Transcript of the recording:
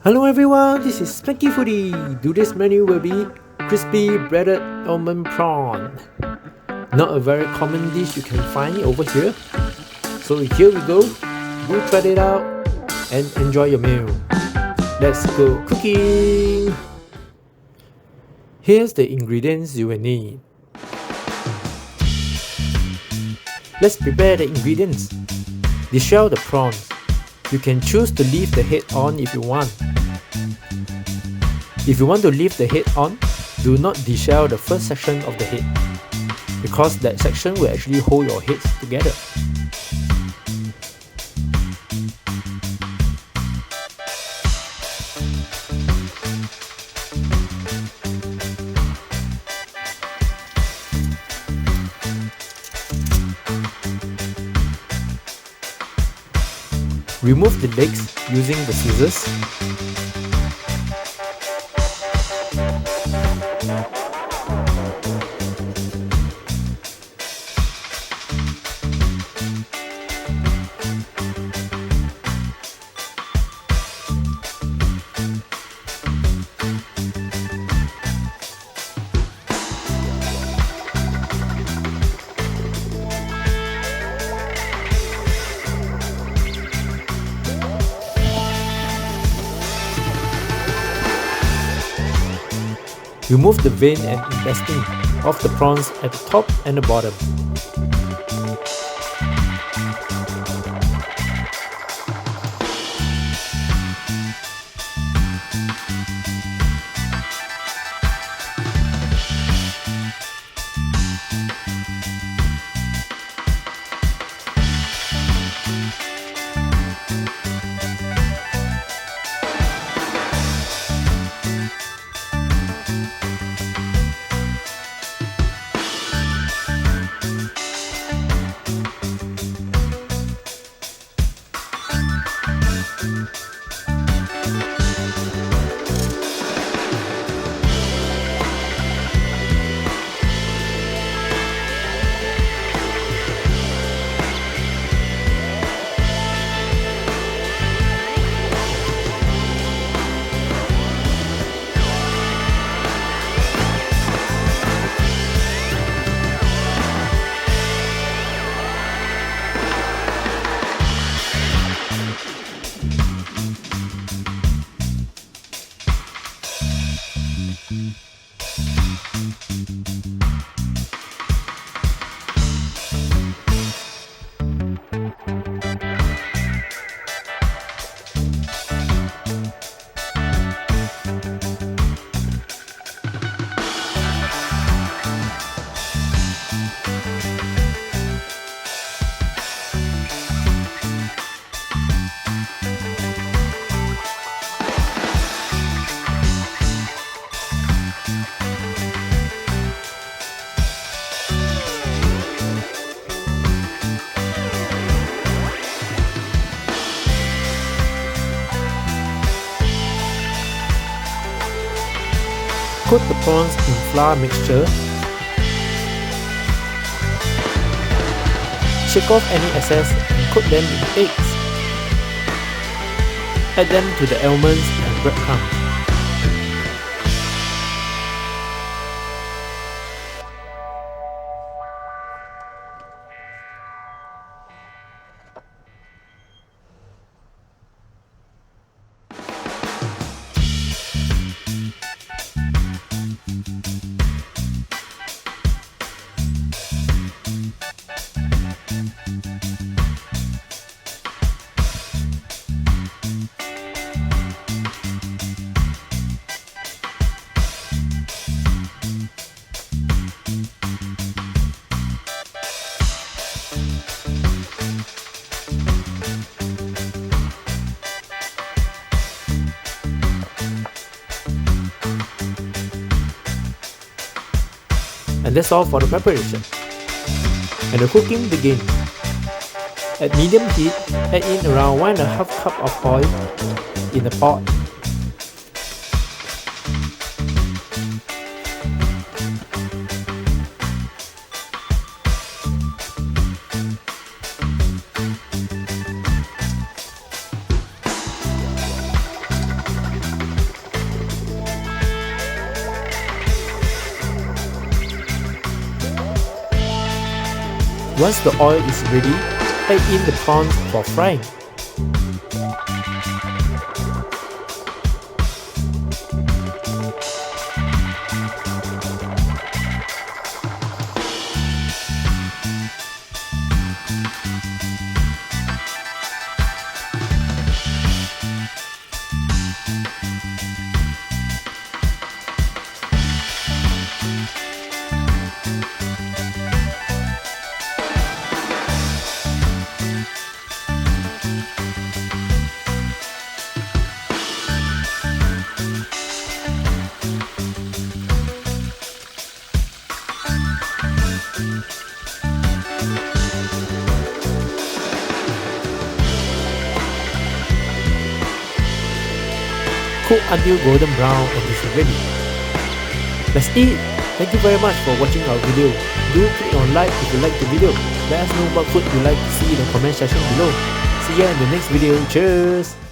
Hello everyone, this is speckyfoodie. Today's menu will be Crispy Bread Almond Prawn. Not a very common dish you can find over here. So here we go. Do try it out and enjoy your meal. Let's go cooking. Here's the ingredients you will need. Let's prepare the ingredients. Deshell the prawns. You can choose to leave the head on if you want. If you want to leave the head on, do not deshell the first section of the head, because that section will actually hold your heads together. Remove the legs using the scissors. Remove the vein and intestine of the prawns at the top and the bottom. Coat the prawns in flour mixture. Shake off any excess and coat them in eggs. Add them to the almonds and breadcrumbs. And that's all for the preparation. And the cooking begins. At medium heat, add in around 1.5 cup of oil in a pot. Once the oil is ready, add in the prawns for frying. Cook until golden brown and it's ready. Let's eat! Thank you very much for watching our video. Do click on like if you like the video. Let us know what food you like to see in the comment section below. See ya in the next video. Cheers!